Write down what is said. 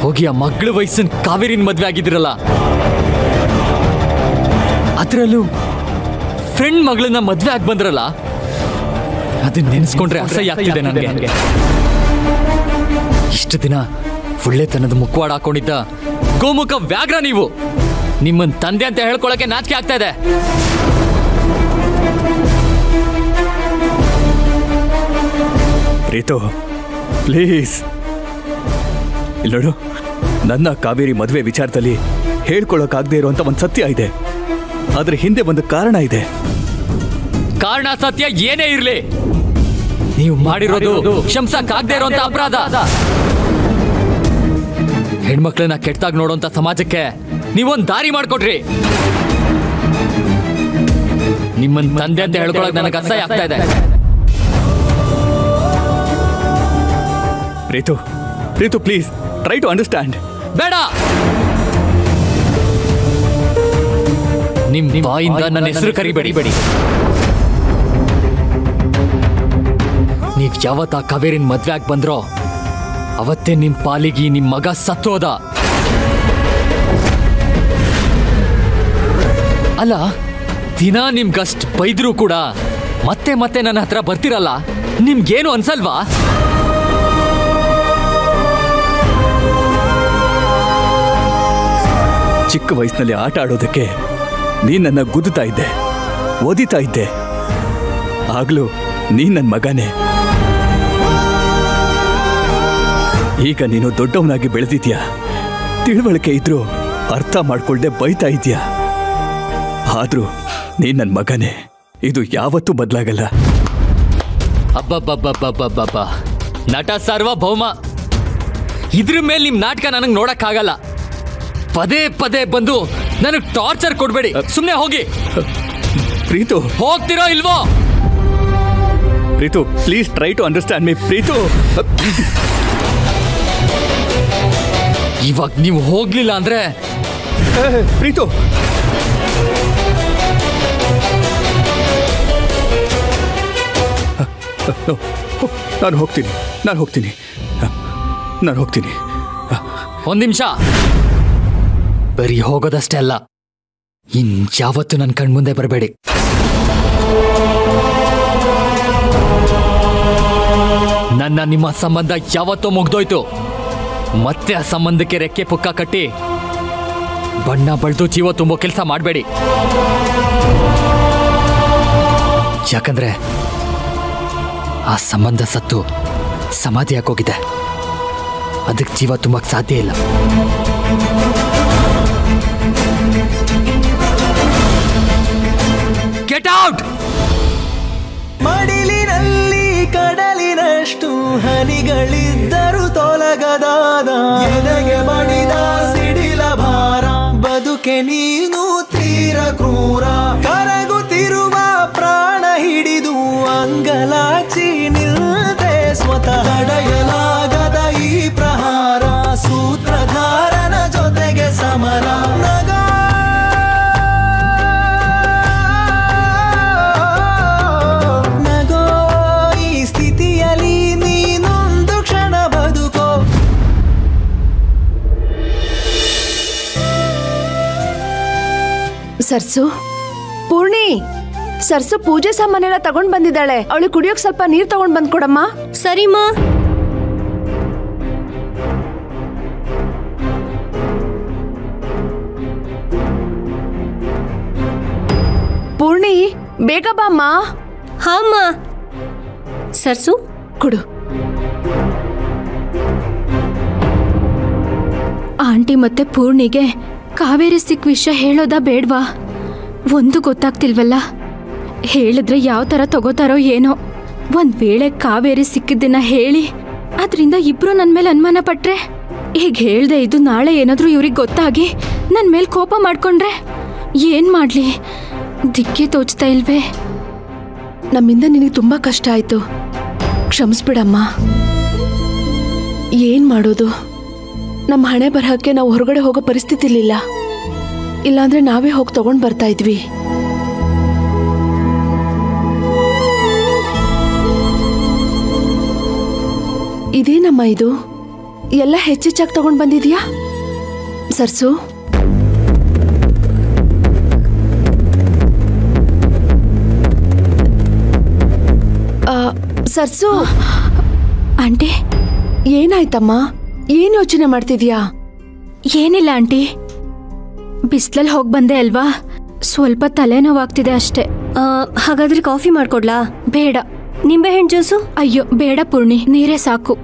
ಹೋಗಿ ಆ ಮಗಳ ವಯಸ್ಸಿನ ಕಾವೇರಿನ ಮದ್ವೆ ಆಗಿದ್ರಲ್ಲ, ಅದರಲ್ಲೂ ಫ್ರೆಂಡ್ ಮಗಳನ್ನ ಮದ್ವೆ ಆಗಿ ಬಂದ್ರಲ್ಲ, ಅದನ್ನ ನೆನೆಸ್ಕೊಂಡ್ರೆ ಅಸಹ್ಯ ಆಗ್ತಿದೆ ನನಗೆ. ಇಷ್ಟು ದಿನ ಒಳ್ಳೆತನದ ಮುಖವಾಡ ಹಾಕೊಂಡಿದ್ದ ಗೋಮುಖ ವ್ಯಾಘ್ರ ನೀವು. ನಿಮ್ಮನ್ ತಂದೆ ಅಂತ ಹೇಳ್ಕೊಳಕ್ಕೆ ನಾಚಿಕೆ ಆಗ್ತಾ ಇದೆ. ಪ್ರೀತು, ಪ್ಲೀಸ್ ಇಲ್ಲೋಡು, ನನ್ನ ಕಾವೇರಿ ಮದುವೆ ವಿಚಾರದಲ್ಲಿ ಹೇಳ್ಕೊಳಕ್ಕಾಗದೇ ಇರುವಂತ ಒಂದು ಸತ್ಯ ಇದೆ. ಆದ್ರೆ ಹಿಂದೆ ಒಂದು ಕಾರಣ ಇದೆ. ಕಾರಣ ಸತ್ಯ ಏನೇ ಇರ್ಲಿ, ನೀವು ಮಾಡಿರೋದು ಕ್ಷಮಿಸಕ್ಕಾಗದೇ ಇರುವಂತ ಅಪರಾಧ. ಹೆಣ್ಮಕ್ಳನ್ನ ಕೆಟ್ಟದಾಗ ನೋಡುವಂತ ಸಮಾಜಕ್ಕೆ ನೀವೊಂದು ದಾರಿ ಮಾಡ್ಕೊಟ್ರಿ. ನಿಮ್ಮನ್ ತಂದೆ ಅಂತ ಹೇಳ್ಕೊಳಕ್ ನನಗೆ ಅಸಹ್ಯ ಆಗ್ತಾ ಇದೆ. Preethu, Preethu please try to understand. ಬೇಡ, ನಿಮ್ ಬಾಯಿಂದ ನನ್ನ ಹೆಸರು ಕರಿಬೇಡಿ. ನೀವ್ ಯಾವತ್ತ ಕಾವೇರಿನ ಮದ್ವೆ ಆಗಿ ಬಂದ್ರೋ ಅವತ್ತೇ ನಿಮ್ ಪಾಲಿಗೆ ನಿಮ್ ಮಗ ಸತ್ತೋದ. ಅಲ್ಲ, ದಿನ ನಿಮ್ಗಷ್ಟ್ ಬೈದ್ರು ಕೂಡ ಮತ್ತೆ ಮತ್ತೆ ನನ್ನ ಹತ್ರ ಬರ್ತಿರಲ್ಲ, ನಿಮ್ಗೇನು ಅನ್ಸಲ್ವಾ? ಚಿಕ್ಕ ವಯಸ್ಸಿನಲ್ಲಿ ಆಟ ಆಡೋದಕ್ಕೆ ನೀನ್ ನನ್ನ ಗುದ್ದುತ್ತಾ ಇದ್ದೆ, ಓದಿತಾ ಇದ್ದೆ. ಆಗ್ಲೂ ನೀನ್ ನನ್ನ ಮಗನೇ. ಈಗ ನೀನು ದೊಡ್ಡವನಾಗಿ ಬೆಳೆದಿದ್ಯಾ, ತಿಳುವಳಿಕೆ ಇದ್ರೂ ಅರ್ಥ ಮಾಡ್ಕೊಳ್ದೆ ಬೈತಾ ಇದ್ಯಾ. ಆದ್ರೂ ನೀನ್ ನನ್ನ ಮಗನೇ, ಇದು ಯಾವತ್ತೂ ಬದಲಾಗಲ್ಲ. ಅಬ್ಬಬ್ಬಬ್ಬಬ್ಬಬ್ಬಬ್ಬ, ನಟ ಸಾರ್ವಭೌಮ, ಇದ್ರ ಮೇಲೆ ನಿಮ್ ನಾಟಕ ನನಗೆ ನೋಡಕ್ಕಾಗಲ್ಲ. ಪದೇ ಪದೇ ಬಂದು ನನಗೆ ಟಾರ್ಚರ್ ಕೊಡ್ಬೇಡಿ. ಸುಮ್ಮನೆ ಹೋಗಿ. ಪ್ರೀತು, ಹೋಗ್ತಿರೋ ಇಲ್ವೋ? Preethu please try to understand me. Preethu, ಇವಾಗ ನೀವು ಹೋಗ್ಲಿಲ್ಲ ಅಂದ್ರೆ ಪ್ರೀತು, ನಾನು ಹೋಗ್ತೀನಿ. ಒಂದ್ ನಿಮಿಷ, ಬರೀ ಹೋಗೋದಷ್ಟೇ ಅಲ್ಲ, ಯಾವತ್ತು ನನ್ನ ಕಣ್ಮುಂದೆ ಬರಬೇಡಿ. ನನ್ನ ನಿಮ್ಮ ಸಂಬಂಧ ಯಾವತ್ತೋ ಮುಗ್ದೋಯ್ತು. ಮತ್ತೆ ಆ ಸಂಬಂಧಕ್ಕೆ ರೆಕ್ಕೆ ಪುಕ್ಕ ಕಟ್ಟಿ ಬಣ್ಣ ಬಳ್ದು ಜೀವ ತುಂಬೋ ಕೆಲಸ ಮಾಡಬೇಡಿ. ಯಾಕಂದ್ರೆ ಆ ಸಂಬಂಧ ಸತ್ತು ಸಮಾಧಿ ಹಾಕೋಗಿದೆ. ಅದಕ್ಕೆ ಜೀವ ತುಂಬಕ್ಕೆ ಸಾಧ್ಯ ಇಲ್ಲ. Get out! ಮಡಿಲಿನಲ್ಲಿ ಕಡಲಿನಷ್ಟು ಹನಿಗಳಿದ್ದರು ತೊಲಗದಾದ ಎದೆಗೆ ಬಡಿದ ಸಿಡಿಲ ಭಾರ. ಬದುಕೆ ನೀನು ತೀರ ಕ್ರೂರ, ಕರಗುತ್ತಿರುವ ಪ್ರಾಣ ಹಿಡಿದು ಅಂಗಲಾಚಿ ನಿಲ್ದೆ ಸ್ವತಃ. ತಡೆಯಲಾಗದ ಈ ಪ್ರಹಾರ, ಸೂತ್ರಧಾರನ ಜೊತೆಗೆ ಸಮರ. ಸರ್ಸು, ಪೂರ್ಣಿ, ಸರ್ಸು ಪೂಜೆ ಸಾಮಾನೆಲ್ಲ ತಗೊಂಡ್ ಬಂದಿದ್ದಾಳೆ. ಅವಳು ಕುಡಿಯೋಕ್ ಸ್ವಲ್ಪ ನೀರ್ ತಗೊಂಡ್ ಬಂದ್ ಕೊಡಮ್ಮ. ಸರಿಮಾ. ಪೂರ್ಣಿ, ಬೇಗ ಬಾಮ್ಮ. ಹಾಮ್ಮ. ಸರ್ಸು ಕೊಡು. ಆಂಟಿ ಮತ್ತೆ ಪೂರ್ಣಿಗೆ ಕಾವೇರಿ ಸಿಕ್ಕ ವಿಷಯ ಹೇಳೋದಾ ಬೇಡ್ವಾ? ಒಂದು ಗೊತ್ತಾಗ್ತಿಲ್ವಲ್ಲ. ಹೇಳಿದ್ರೆ ಯಾವ ಥರ ತಗೋತಾರೋ ಏನೋ. ಒಂದ್ ವೇಳೆ ಕಾವೇರಿ ಸಿಕ್ಕಿದ್ದನ್ನ ಹೇಳಿ ಅದರಿಂದ ಇಬ್ರು ನನ್ನ ಮೇಲೆ ಅನುಮಾನ ಪಟ್ರೆ, ಈಗ ಹೇಳ್ದೆ ಇದು ನಾಳೆ ಏನಾದ್ರೂ ಇವ್ರಿಗೆ ಗೊತ್ತಾಗಿ ನನ್ನ ಮೇಲೆ ಕೋಪ ಮಾಡ್ಕೊಂಡ್ರೆ ಏನ್ ಮಾಡ್ಲಿ? ದಿಕ್ಕೇ ತೋಚ್ತಾ ಇಲ್ವೇ. ನಮ್ಮಿಂದ ನಿನಗೆ ತುಂಬಾ ಕಷ್ಟ ಆಯ್ತು, ಕ್ಷಮಿಸ್ಬಿಡಮ್ಮ. ಏನ್ ಮಾಡೋದು? ನಮ್ಮ ಹಣೆ ಬರಹಕ್ಕೆ ನಾವು ಹೊರಗಡೆ ಹೋಗೋ ಪರಿಸ್ಥಿತಿ ಇರ್ಲಿಲ್ಲ. ಇಲ್ಲಾಂದ್ರೆ ನಾವೇ ಹೋಗಿ ತಗೊಂಡ್ ಬರ್ತಾ ಇದ್ವಿ. ಇದೇನಮ್ಮ ಇದು? ಎಲ್ಲ ಹೆಚ್ಚೆಚ್ಚಾಗಿ ತಗೊಂಡ್ ಬಂದಿದ್ಯಾ ಸರ್ಸು? ಸರ್ಸು ಆಂಟಿ, ಏನಾಯ್ತಮ್ಮ? ಏನ್ ಯೋಚನೆ ಮಾಡ್ತಿದ್ಯಾ? ಏನಿಲ್ಲ ಆಂಟಿ, ಬಿಸ್ಲಲ್ಲಿ ಹೋಗಿ ಬಂದೆ ಅಲ್ವಾ, ಸ್ವಲ್ಪ ತಲೆನೋವಾಗ್ತಿದೆ ಅಷ್ಟೇ. ಹಾಗಾದ್ರೆ ಕಾಫಿ ಮಾಡ್ಕೊಡ್ಲಾ? ಬೇಡ. ನಿಂಬೆಹಣ್ಣು ಜ್ಯೂಸು? ಅಯ್ಯೋ ಬೇಡ ಪೂರ್ಣಿ, ನೀರೇ ಸಾಕು.